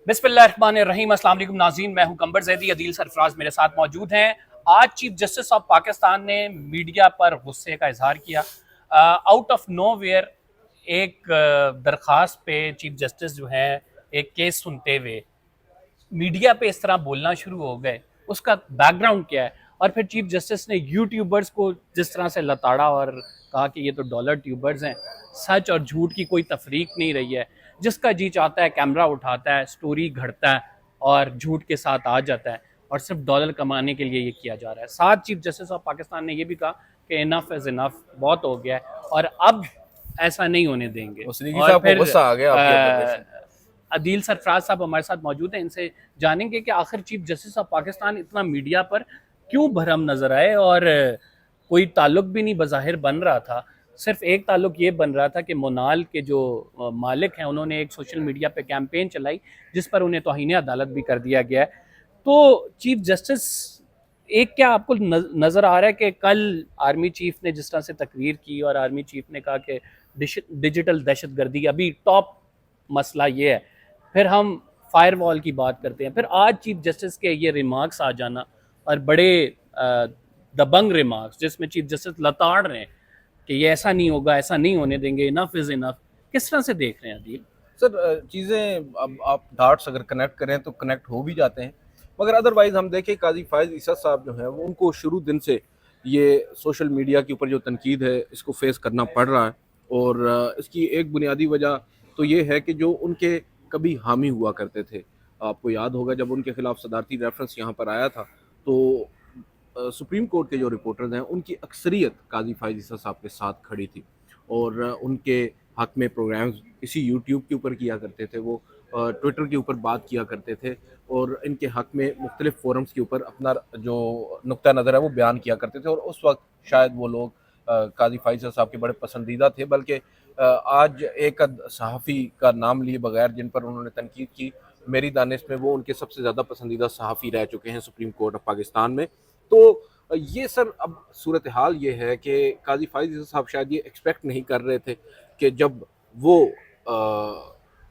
बिस्मिल्लाहिर्रहमानिर्रहीम। अस्सलाम वालेकुम नाज़रीन, मैं हूं कंबर ज़ैदी। अदील सरफराज मेरे साथ मौजूद हैं। आज चीफ जस्टिस ऑफ पाकिस्तान ने मीडिया पर गुस्से का इजहार किया। आउट ऑफ नो वेयर एक दरख्वास्त पे चीफ जस्टिस जो है एक केस सुनते हुए मीडिया पे इस तरह बोलना शुरू हो गए। उसका बैकग्राउंड क्या है? और फिर चीफ जस्टिस ने यूट्यूबर्स को जिस तरह से लताड़ा और कहा कि ये तो डॉलर ट्यूबर्स हैं, सच और झूठ की कोई तफरीक नहीं रही है। जिसका जी चाहता है कैमरा उठाता है, स्टोरी घड़ता है और झूठ के साथ आ जाता है और सिर्फ डॉलर कमाने के लिए ये किया जा रहा है। साथ चीफ जस्टिस ऑफ पाकिस्तान ने यह भी कहा कि इनफ इज़ इनफ, बहुत हो गया है और अब ऐसा नहीं होने देंगे। और साहब को फिर गुस्सा आ गया आपकी ऑब्जर्वेशन। अदील सरफराज साहब हमारे साथ मौजूद हैं, इनसे जानेंगे कि आखिर चीफ जस्टिस ऑफ पाकिस्तान इतना मीडिया पर क्यों भरम नजर आए। और कोई ताल्लुक भी नहीं बज़ाहिर बन रहा था, सिर्फ एक ताल्लुक ये बन रहा था कि मोनाल के जो मालिक हैं उन्होंने एक सोशल मीडिया पे कैंपेन चलाई जिस पर उन्हें तौहीन अदालत भी कर दिया गया है। तो चीफ जस्टिस, एक क्या आपको नज़र आ रहा है कि कल आर्मी चीफ ने जिस तरह से तकरीर की और आर्मी चीफ ने कहा कि डिजिटल दहशत गर्दी अभी टॉप मसला ये है, फिर हम फायरवॉल की बात करते हैं, फिर आज चीफ जस्टिस के ये रिमार्क्स आ जाना और बड़े दबंग रिमार्क्स जिसमें चीफ जस्टिस लताड़ रहे हैं कि ये ऐसा नहीं होगा, ऐसा नहीं होने देंगे, इनफ इज़ इनफ। किस तरह से देख रहे हैं अदील? सर, चीज़ें अब आप डार्ट्स अगर कनेक्ट करें तो कनेक्ट हो भी जाते हैं, मगर अदरवाइज़ हम देखें काजी फायज़ ईसा साहब जो हैं वो उनको शुरू दिन से ये सोशल मीडिया के ऊपर जो तनकीद है इसको फेस करना पड़ रहा है। और इसकी एक बुनियादी वजह तो ये है कि जो उनके कभी हामी हुआ करते थे, आपको याद होगा जब उनके खिलाफ सदारती रेफरेंस यहाँ पर आया था तो सुप्रीम कोर्ट के जो रिपोर्टर्स हैं उनकी अक्सरियत काजी फायज़ ईसा साहब के साथ खड़ी थी और उनके हक में प्रोग्राम्स इसी यूट्यूब के ऊपर किया करते थे, वो ट्विटर के ऊपर बात किया करते थे और इनके हक में मुख्तलिफ फोरम्स के ऊपर अपना जो नुक्ता नज़र है वो बयान किया करते थे। और उस वक्त शायद वो लोग काजी फायज़ साहब के बड़े पसंदीदा थे, बल्कि आज एक सहाफ़ी का नाम लिए बगैर जिन पर उन्होंने तनकीद की, मेरी दानिश में वो उनके सबसे ज़्यादा पसंदीदा सहाफ़ी रह चुके हैं सुप्रीम कोर्ट ऑफ पाकिस्तान में। तो ये सर अब सूरत हाल ये है कि काजी फायज़ साहब शायद ये एक्सपेक्ट नहीं कर रहे थे कि जब वो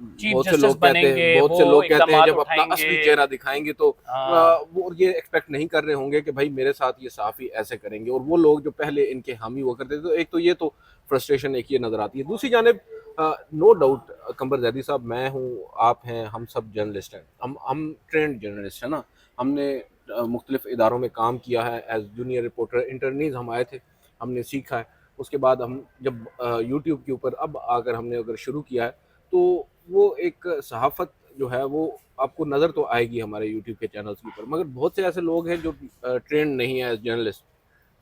चीफ जस्टिस बनेंगे, बहुत वो से लोग कहते हैं इक़दामात जब अपना उठाएंगे। असली चेहरा दिखाएंगे तो हाँ, वो ये एक्सपेक्ट नहीं कर रहे होंगे कि भाई मेरे साथ ये सहाफ़ी ऐसे करेंगे। और वो लोग जो पहले इनके हामी हुआ करते थे, तो एक तो ये तो फ्रस्ट्रेशन एक ये नज़र आती है। दूसरी जानिब नो डाउट कंबर जैदी साहब, मैं हूँ, आप हैं, हम सब जर्नलिस्ट हैं, हम ट्रेंड जर्नलिस्ट हैं ना। हमने मुख्तलिफ इदारों में काम किया है एज जूनियर रिपोर्टर, इंटरनीज हम आए थे, हमने सीखा है। उसके बाद हम जब यूट्यूब के ऊपर अब आकर हमने अगर शुरू किया है तो वो एक सहाफ़त जो है वो आपको नज़र तो आएगी हमारे यूट्यूब के चैनल्स के ऊपर, मगर बहुत से ऐसे लोग हैं जो ट्रेंड नहीं है एज जर्नलिस्ट।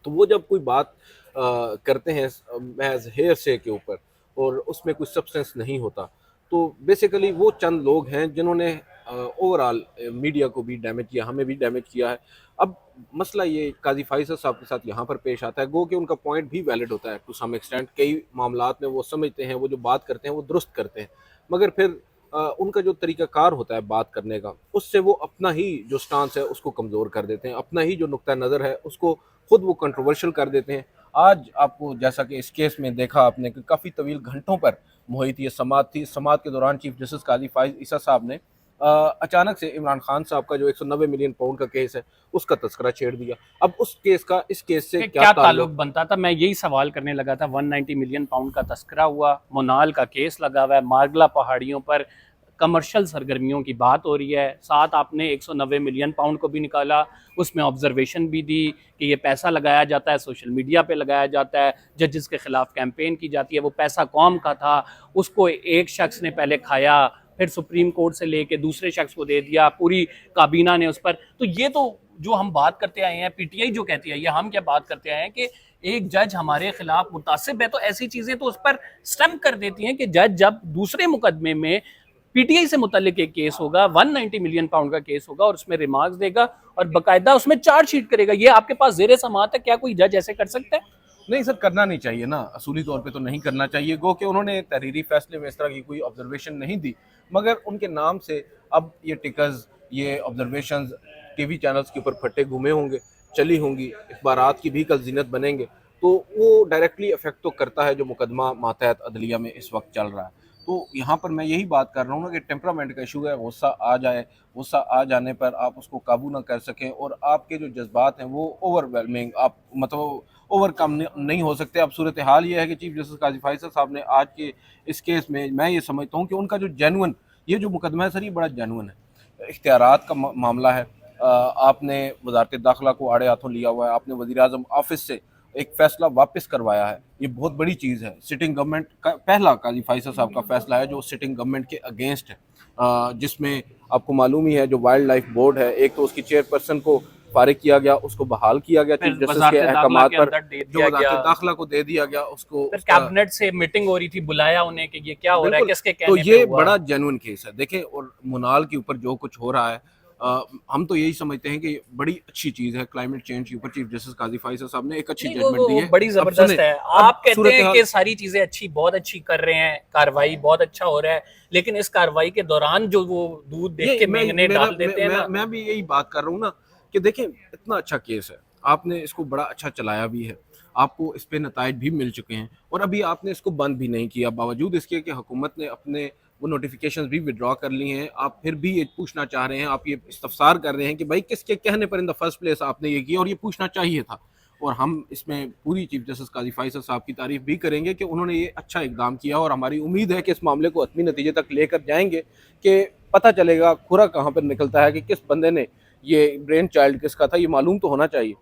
तो वो जब कोई बात करते हैं महज हेयर से के ऊपर और उसमें कुछ सब्सटेंस नहीं होता, तो बेसिकली वो चंद लोग हैं जिन्होंने ओवरऑल मीडिया को भी डैमेज किया, हमें भी डैमेज किया है। अब मसला ये काजी फाइज़ साहब के साथ यहाँ पर पेश आता है, गो कि उनका पॉइंट भी वैलिड होता है टू सम एक्सटेंट। कई मामलात में वो समझते हैं, वो जो बात करते हैं वो दुरुस्त करते हैं, मगर फिर उनका जो तरीक़ाकार होता है बात करने का, उससे वो अपना ही जो स्टांस है उसको कमज़ोर कर देते हैं, अपना ही जो नुक्ता नज़र है उसको खुद वो कंट्रोवर्शियल कर देते हैं। आज आपको जैसा कि इस केस में देखा आपने कि काफ़ी तवील घंटों पर मुहित ये समात थी। समात के दौरान चीफ जस्टिस काजी फाइज़ ईसा साहब ने अचानक से इमरान खान साहब का जो 190 मिलियन पाउंड का केस है उसका तस्करा छेड़ दिया। अब उस केस का इस केस से कि क्या क्या ताल्लुक ताल्लुक? बनता था, मैं यही सवाल करने लगा था। 190 मिलियन पाउंड का तस्करा हुआ, मोनाल का केस लगा हुआ है, मारगला पहाड़ियों पर कमर्शियल सरगर्मियों की बात हो रही है, साथ आपने 190 मिलियन पाउंड को भी निकाला, उसमें ऑब्जर्वेशन भी दी कि ये पैसा लगाया जाता है, सोशल मीडिया पे लगाया जाता है, जजेस के खिलाफ कैंपेन की जाती है, वो पैसा कौम का था, उसको एक शख्स ने पहले खाया, फिर सुप्रीम कोर्ट से लेके दूसरे शख्स को दे दिया, पूरी काबीना ने उस पर। तो ये तो जो हम बात करते आए हैं, पीटीआई जो कहती है, ये हम क्या बात करते आए हैं कि एक जज हमारे खिलाफ मुतासिब है, तो ऐसी चीजें तो उस पर स्टम्प कर देती हैं कि जज जब दूसरे मुकदमे में पीटीआई से मुतल्लिक एक केस होगा, 190 मिलियन पाउंड का केस होगा और उसमें रिमार्क्स देगा और बाकायदा उसमें चार्जशीट करेगा, ये आपके पास जेर समात है, क्या कोई जज ऐसे कर सकता है? नहीं सर, करना नहीं चाहिए ना, असूली तौर पे तो नहीं करना चाहिए। गो कि उन्होंने तहरीरी फैसले में इस तरह की कोई ऑब्जर्वेशन नहीं दी, मगर उनके नाम से अब ये टिकर्स, ये ऑब्जर्वेशंस टीवी चैनल्स के ऊपर फटे घूमे होंगे, चली होंगी, अखबारात की भी कल जीनत बनेंगे, तो वो डायरेक्टली अफेक्ट तो करता है जो मुकदमा मातहत अदलिया में इस वक्त चल रहा है। तो यहाँ पर मैं यही बात कर रहा हूँ ना कि टेम्परामेंट का इशू है, गुस्सा आ जाए, गुस्सा आ जाने पर आप उसको काबू ना कर सकें और आपके जो जज्बात हैं वो ओवरवेलमिंग, आप मतलब ओवरकम नहीं हो सकते। अब सूरत हाल ये है कि चीफ जस्टिस काजी फैसल साहब ने आज के इस केस में, मैं ये समझता हूँ कि उनका जो जेन्युइन, ये जो मुकदमा है सर, ये बड़ा जेन्युइन है। इख्तियारात का मामला है, आपने वजारत दाखिला को आड़े हाथों लिया हुआ है, आपने वज़ीर आज़म ऑफिस से एक फैसला वापस करवाया है, ये बहुत बड़ी चीज़ है। सिटिंग गवर्नमेंट का पहला काजी फैसल साहब का फैसला है जो सिटिंग गवर्नमेंट के अगेंस्ट है, जिसमें आपको मालूम ही है जो वाइल्ड लाइफ बोर्ड है, एक तो उसकी चेयरपर्सन को फारिग किया गया, उसको बहाल किया गया फिर चीफ जस्टिस के वजारत दाखिला अहकामात के पर, अंदर दे जो दिया वजारत गया, दाखिला को दे दिया गया उसको, फिर उसका कैबिनेट से मीटिंग हो रही थी, बुलाया उन्हें कि ये क्या हो रहा है, बिल्कुल। किसके तो कहने पे ये हुआ। बड़ा जेन्युइन केस है देखें, और मुनाल के ऊपर जो कुछ हो रहा है, हम तो यही समझते हैं कि बड़ी अच्छी चीज़ है। क्लाइमेट चेंज के ऊपर चीफ जस्टिस काजी फैसल साहब ने एक अच्छी नहीं, जजमेंट दी वो है। बड़ी अब सुने, जबरदस्त है। अब आप कहते सूरत हैं हाल, कि सारी चीजें अच्छी, बहुत अच्छी कर रहे हैं, कार्रवाई बहुत अच्छा हो रहा है, लेकिन इस कार्रवाई के दौरान जो वो दूध देख ये के मेंगने डाल देते हैं ना। मैं भी यही बात कर रहा हूँ ना कि देखें, इतना अच्छा केस है, आपने इसको बड़ा अच्छा चलाया भी है, आपको इस पे नताइज भी मिल चुके हैं, और अभी आपने इसको बंद भी नहीं किया, बावजूद इसके कि हुकूमत ने अपने वो नोटिफिकेशंस भी विड्रॉ कर ली हैं। आप फिर भी ये पूछना चाह रहे हैं, आप ये इस्तफसार कर रहे हैं कि भाई किसके कहने पर इन द फर्स्ट प्लेस आपने ये किया, और ये पूछना चाहिए था। और हम इसमें पूरी चीफ जस्टिस काजी फैसल साहब की तारीफ भी करेंगे कि उन्होंने ये अच्छा इकदाम किया, और हमारी उम्मीद है कि इस मामले को हतमी नतीजे तक लेकर जाएंगे कि पता चलेगा खुरा कहाँ पर निकलता है, कि किस बंदे ने, ये ब्रेन चाइल्ड किसका था, ये मालूम तो होना चाहिए।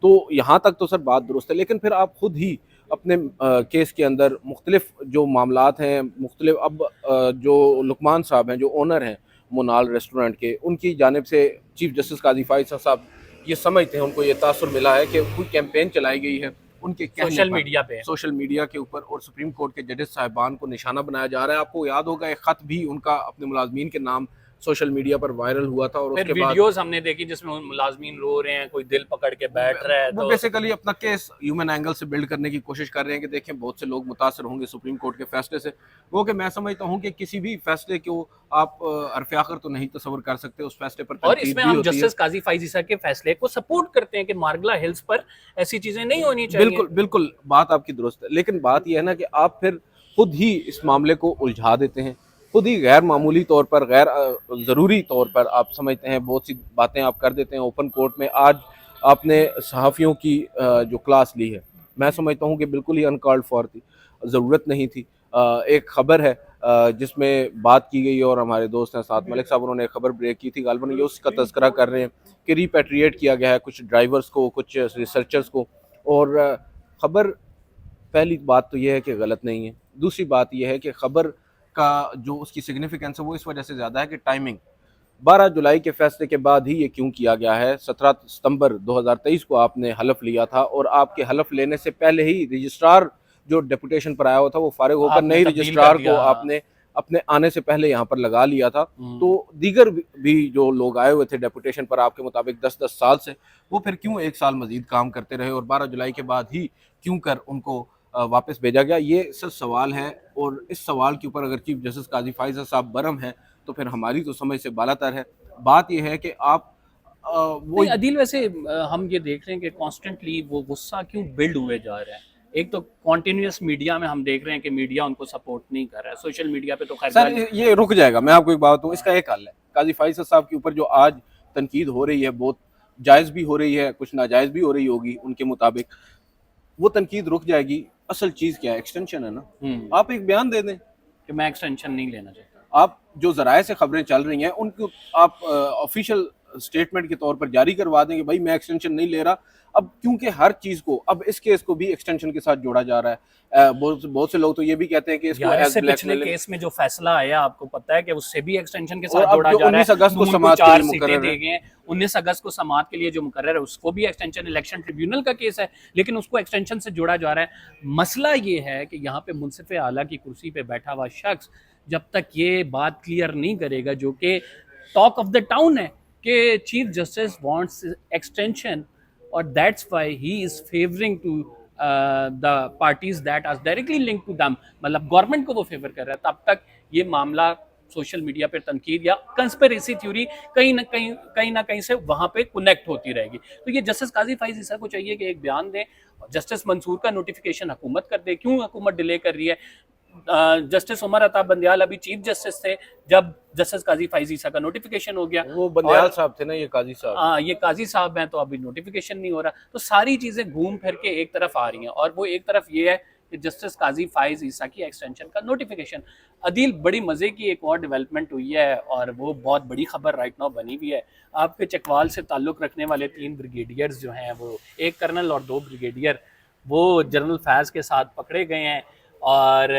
तो यहाँ तक तो सर बात दुरुस्त है, लेकिन फिर आप खुद ही अपने केस के अंदर मुख्तलिफ जो मामलात हैं, मुख्तलिफ, अब जो लुकमान साहब हैं जो ओनर हैं मोनाल रेस्टोरेंट के, उनकी जानिब से चीफ जस्टिस काजी फैसल साहब ये समझते हैं, उनको ये तासुर मिला है कि कोई कैंपेन चलाई गई है उनके कहने सोशल पर, मीडिया पे सोशल मीडिया के ऊपर, और सुप्रीम कोर्ट के जजेस साहिबान को निशाना बनाया जा रहा है। आपको याद होगा एक ख़त भी उनका अपने मुलाजमीन के नाम सोशल मीडिया पर वायरल हुआ था, और फिर उसके बाद वीडियोस हमने देखी जिसमें उन मुलाजमीन रो रहे हैं, कोई दिल पकड़ के बैठ रहा है। वो तो बेसिकली अपना केस ह्यूमन एंगल से बिल्ड करने की कोशिश कर रहे हैं कि देखें बहुत से लोग मुतासर होंगे सुप्रीम कोर्ट के फैसले से। वो कि मैं समझता हूँ कि किसी भी फैसले को आप हरफ आखिर तो नहीं तस्वर कर सकते, उस फैसले पर और तनकीद इसमें भी हम होती है। जस्टिस काजी फाइजी सर के फैसले को सपोर्ट करते हैं कि मार्गला हिल्स पर ऐसी चीजें नहीं होनी चाहिए। बिल्कुल बिल्कुल, बात आपकी दुरुस्त है, लेकिन बात यह है ना कि आप फिर खुद ही इस मामले को उलझा देते हैं, खुद ही गैर मामूली तौर पर, गैर ज़रूरी तौर पर आप समझते हैं, बहुत सी बातें आप कर देते हैं ओपन कोर्ट में। आज आपने सहाफ़ियों की जो क्लास ली है, मैं समझता हूँ कि बिल्कुल ही अनकॉल्ड फॉर थी, ज़रूरत नहीं थी। एक ख़बर है जिसमें बात की गई, और हमारे दोस्त हैं साथ मलिक साहब, उन्होंने एक खबर ब्रेक की थी, गालिबन ये उसका तज़किरा कर रहे हैं कि रिपैट्रिएट किया गया है कुछ ड्राइवर्स को, कुछ रिसर्चर्स को। और ख़बर, पहली बात तो यह है कि गलत नहीं है, दूसरी बात यह है कि ख़बर का जो उसकी सिग्निफिकेंस है वो इस वजह से ज़्यादा है कि टाइमिंग 12 जुलाई के फैसले के बाद ही ये क्यों किया गया है। 17 सितंबर 2023 को आपने हलफ लिया था, और आपके हलफ लेने से पहले ही रजिस्ट्रार जो डेपुटेशन पर आया हुआ था वो फारिग होकर आपने नई तब्दील रजिस्ट्रार कर को दिया। आपने अपने आने से पहले यहाँ पर लगा लिया था। तो दीगर भी जो लोग आए हुए थे डेपुटेशन पर आपके मुताबिक 10-10 साल से, वो फिर क्यों एक साल मजीद काम करते रहे, और 12 जुलाई के बाद ही क्यों कर उनको वापस भेजा गया, ये सच सवाल है। और इस सवाल के ऊपर अगर चीफ जस्टिस काजी फैसल साहब बरम हैं तो फिर हमारी तो समझ से बालातर है। बात यह है कि आप वो नहीं अदील, वैसे हम ये देख रहे हैं कि कॉन्स्टेंटली वो गुस्सा क्यों बिल्ड हुए जा रहा है। एक तो कॉन्टिन्यूस मीडिया में हम देख रहे हैं कि मीडिया उनको सपोर्ट नहीं कर रहा है, सोशल मीडिया पे तो खैर सर ये रुक जाएगा। मैं आपको एक बात बताऊं, इसका एक हल है। काजी फैसल साहब के ऊपर जो आज तनकीद हो रही है, बहुत जायज़ भी हो रही है, कुछ नाजायज़ भी हो रही होगी उनके मुताबिक, वो तनकीद रुक जाएगी। असल चीज़ क्या है, एक्सटेंशन है ना। आप एक बयान दे दें कि मैं एक्सटेंशन नहीं लेना चाहता। आप जो ज़राए से खबरें चल रही हैं उनको आप ऑफिशियल स्टेटमेंट के तौर पर जारी करवा दें कि भाई मैं एक्सटेंशन नहीं ले रहा। अब क्योंकि हर चीज़ को अब इस केस को भी एक्सटेंशन के साथ जोड़ा जा रहा है, बहुत से लोग तो ये भी कहते हैं कि इसको यार एज इससे पिछले ब्लैकमेलिंग, केस में जो फैसला आया आपको पता है कि उससे भी एक्सटेंशन के और साथ अब जोड़ा जो जा रहा 19 है। अगस्त को नून समाअत के 4 लिए सीटें मुकर्रर दे है। गए हैं। 19 अगस्त को समाअत के लिए जो मुकर्रर है उसको भी एक्सटेंशन, इलेक्शन ट्रिब्यूनल का केस है, लेकिन उसको एक्सटेंशन से जोड़ा जा रहा है। मसला ये है कि यहाँ पे मुंसिफ आला की कुर्सी पे बैठा हुआ शख्स जब तक ये बात क्लियर नहीं करेगा, जो कि टॉक ऑफ द टाउन है कि चीफ जस्टिस वांट्स एक्सटेंशन और that's why he is favouring to the parties that are directly link to them, मतलब गवर्नमेंट को वो फेवर कर रहा है, तब तक ये मामला सोशल मीडिया पे तनकीद या कंस्पिरेसी थ्योरी कहीं ना कहीं से वहां पे कनेक्ट होती रहेगी। तो ये जस्टिस काजी फैज़ी सर को चाहिए कि एक बयान दें, जस्टिस मंसूर का नोटिफिकेशन हुकूमत कर दे। क्यों हुकूमत डिले कर रही है? जस्टिस उमर अता बंदियाल अभी चीफ जस्टिस थे जब जस्टिस काजी फैज ईसा का नोटिफिकेशन हो गया। वो बंदियाल साहब थे ना, ये काजी साहब। ये काजी साहब हैं, तो अभी नोटिफिकेशन नहीं हो रहा। तो सारी चीजें घूम फिर के एक तरफ आ रही हैं, और वो एक तरफ ये है कि जस्टिस काजी फाइज ईसा की एक्सटेंशन का नोटिफिकेशन। अदील, बड़ी मजे की एक और डेवलपमेंट हुई है, और वो बहुत बड़ी खबर राइट नाउ बनी हुई है। आपके चकवाल से ताल्लुक रखने वाले 3 ब्रिगेडियर्स जो हैं, वो 1 कर्नल और 2 ब्रिगेडियर, वो जनरल फैज़ के साथ पकड़े गए हैं। और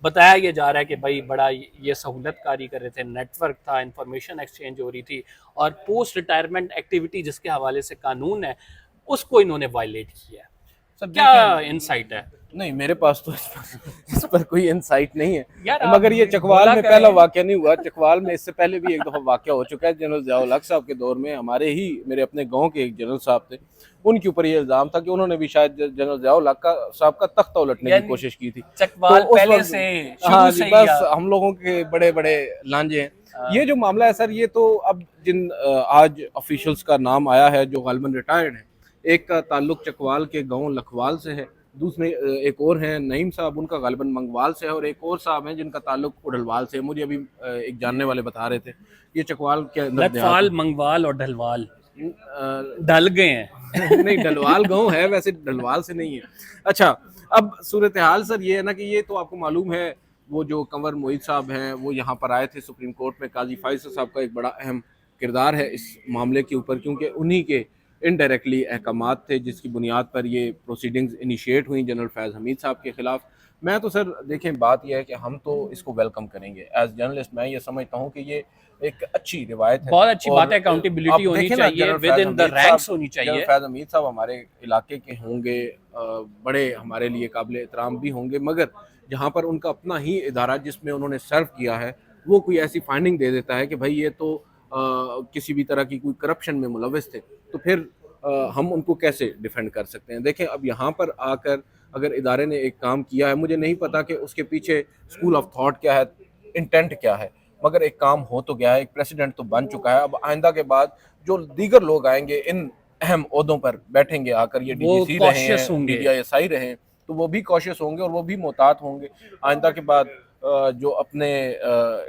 बताया ये जा रहा है कि भाई बड़ा ये सहूलत कारी कर रहे थे, नेटवर्क था, इंफॉर्मेशन एक्सचेंज हो रही थी, और पोस्ट रिटायरमेंट एक्टिविटी जिसके हवाले से कानून है उसको इन्होंने वायलेट किया है। सब क्या इंसाइट है? नहीं, मेरे पास तो इस पर कोई इंसाइट नहीं है यार, मगर ये चकवाल बोला में करें। पहला वाकया नहीं हुआ। चकवाल में इससे पहले भी एक दफा वाकया हो चुका है। जनरल ज़ियाउल हक साहब के दौर में हमारे ही मेरे अपने गांव के एक जनरल साहब थे, उनके ऊपर ये इल्जाम था कि उन्होंने भी शायद जनरल ज़ियाउल हक साहब का तख्ता उलटने की कोशिश की थी। चकवाल तो उस पहले वक्त- से हाँ शुरू जी, से ही बस हम लोगों के बड़े बड़े लांजे हैं। ये जो मामला है सर, ये तो अब जिन आज ऑफिशियल्स का नाम आया है जो गालिबन रिटायर्ड है, एक का ताल्लुक चकवाल के गांव लखवाल से है, दूसरे एक और हैं नईम साहब, उनका गालिबन मंगवाल से है, और एक और साहब हैं जिनका ताल्लुक उड़लवाल से है। मुझे अभी एक जानने वाले बता रहे थे ये चकवाल के अंदर लखवाल, मंगवाल और ढलवाल अ, ढल गए हैं। नहीं, ढलवाल गांव है वैसे, ढलवाल से नहीं है। अच्छा, अब सूरत हाल सर ये है ना कि ये तो आपको मालूम है, वो जो कंवर मोहित साहब हैं वो यहाँ पर आए थे सुप्रीम कोर्ट में। काजी फैसल साहब का एक बड़ा अहम किरदार है इस मामले के ऊपर, क्योंकि उन्हीं के इनडायरेक्टली अहकामात थे जिसकी बुनियाद पर ये प्रोसीडिंग्स इनिशिएट हुई जनरल फैज़ हमीद साहब के खिलाफ। मैं तो सर देखें, बात यह है कि हम तो इसको वेलकम करेंगे एज जर्नलिस्ट। मैं ये समझता हूँ कि ये एक अच्छी रिवायत है, बहुत अच्छी और बात है, अकाउंटेबिलिटी आप होनी देखें ना, चाहिए, general with Faiz in the Hamid ranks साहब, होनी जनरल चाहिए। फैज़ हमीद साहब हमारे इलाके के होंगे, बड़े हमारे लिए काबिल एहतराम भी होंगे, मगर जहाँ पर उनका अपना ही इदारा जिसमें उन्होंने सर्व किया है, वो कोई ऐसी फाइंडिंग दे देता है कि भाई ये तो किसी भी तरह की कोई करप्शन में मुलविस थे, तो फिर हम उनको कैसे डिफेंड कर सकते हैं। देखें, अब यहाँ पर आकर अगर इदारे ने एक काम किया है, मुझे नहीं पता कि उसके पीछे स्कूल ऑफ थॉट क्या है, इंटेंट क्या है, मगर एक काम हो तो गया है, एक प्रेसिडेंट तो बन चुका है। अब आइंदा के बाद जो दीगर लोग आएंगे इन अहम ओहदों पर बैठेंगे आकर, ये वो डीजीसी रहे कॉशियस हैं, होंगे। डीजीआईएसआई रहे हैं, तो वो भी कॉशियस होंगे और वो भी मोहतात होंगे। आइंदा के बाद जो अपने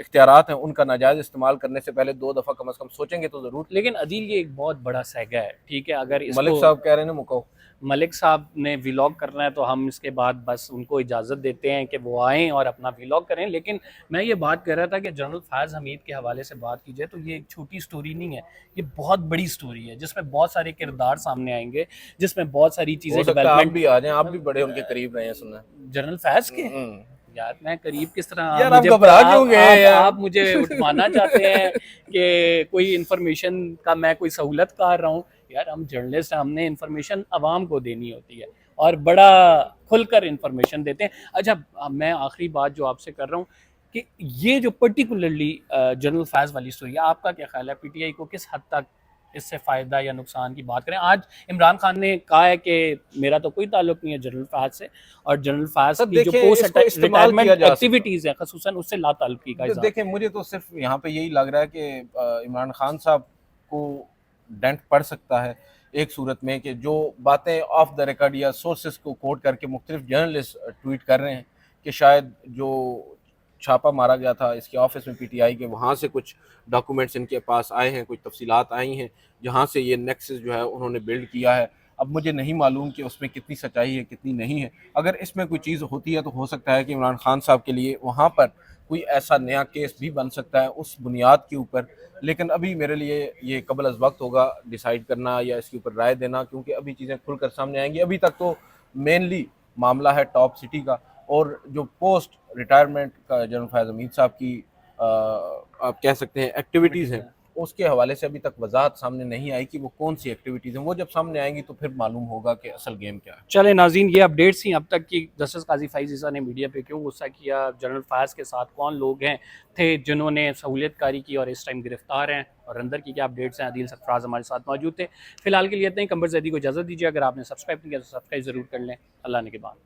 इख्तियारात हैं उनका नाजायज़ इस्तेमाल करने से पहले 2 दफ़ा कम अज़ कम सोचेंगे तो ज़रूर। लेकिन अदील, ये एक बहुत बड़ा सैगा है, ठीक है? अगर मलिक इसको साहब कह रहे हैं ना, मुको मलिक साहब ने व्लॉग करना है तो हम इसके बाद बस उनको इजाज़त देते हैं कि वो आएँ और अपना व्लॉग करें। लेकिन मैं ये बात कर रहा था कि जनरल फैज़ हमीद के हवाले से बात की जाए तो ये एक छोटी स्टोरी नहीं है, ये बहुत बड़ी स्टोरी है जिसमें बहुत सारे किरदार सामने आएंगे, जिसमें बहुत सारी हो चीज़ें सकता है आप डेवलपमेंट। भी आ जाएं, आप भी बड़े उनके करीब रहे हैं, सुना है। जनरल फैज़ के हम्म। यार, मैं करीब किस तरह? यार, आप घबरा क्यों गए यार? आप मुझे उठवाना चाहते हैं कि कोई इन्फॉर्मेशन का मैं कोई सहूलत कर रहा हूँ? यार, हम जर्नलिस्ट हैं, हमने इन्फॉर्मेशन आवाम को देनी होती है, और बड़ा खुलकर इन्फॉर्मेशन देते हैं। अच्छा, मैं आखिरी बात जो आपसे कर रहा हूँ कि ये जो पर्टिकुलरली जनरल फैज़ वाली स्टोरी है, आपका क्या ख्याल है? पीटीआई को किस हद तक इससे फ़ायदा या नुकसान की बात करें? आज इमरान खान ने कहा है कि मेरा तो कोई ताल्लुक नहीं है जनरल फैज़ से, और जनरल फैज़ की जो पोस्ट रिटायरमेंट एक्टिविटीज़ हैं खसूसन उससे ला ताल्लुकी का इज़हार। देखिए, मुझे तो सिर्फ यहाँ पे यही लग रहा है कि इमरान खान साहब को डेंट पड़ सकता है एक सूरत में कि जो बातें ऑफ द रिकॉर्ड या सोर्सेस को कोट करके मुख्तलिफ जर्नलिस्ट ट्वीट कर रहे हैं कि शायद जो छापा मारा गया था इसके ऑफिस में पीटीआई के, वहाँ से कुछ डॉक्यूमेंट्स इनके पास आए हैं, कुछ तफसीलात आई हैं जहाँ से ये नेक्सस जो है उन्होंने बिल्ड किया है। अब मुझे नहीं मालूम कि उसमें कितनी सच्चाई है कितनी नहीं है। अगर इसमें कोई चीज़ होती है तो हो सकता है कि इमरान खान साहब के लिए वहाँ पर कोई ऐसा नया केस भी बन सकता है उस बुनियाद के ऊपर, लेकिन अभी मेरे लिए ये कबल अज़ वक्त होगा डिसाइड करना या इसके ऊपर राय देना, क्योंकि अभी चीज़ें खुलकर सामने आएंगी। अभी तक तो मेनली मामला है टॉप सिटी का, और जो पोस्ट रिटायरमेंट का जनरल फैज़ हमीद साहब की आप कह सकते हैं एक्टिविटीज़ हैं, उसके हवाले से अभी तक वजाहत सामने नहीं आई कि वो कौन सी एक्टिविटीज़ हैं। वो जब सामने आएंगी तो फिर मालूम होगा कि असल गेम क्या है। चले नाज़रीन, ये अपडेट्स थी अब तक की जस्टिस काजी फैज़ ईसा ने मीडिया पे क्यों गुस्सा किया, जनरल फैज़ के साथ कौन लोग हैं थे जिन्होंने सहूलियत कारी की और इस टाइम गिरफ्तार हैं, और अंदर की क्या अपडेट्स हैं। आदिल सरफराज हमारे साथ मौजूद थे। फिलहाल के लिए इतना ही। कंबर ज़ैदी को इजाज़त दीजिए। अगर आपने सब्सक्राइब नहीं किया तो सब्सक्राइब ज़रूर कर लें। अल्लाह ने के बाद।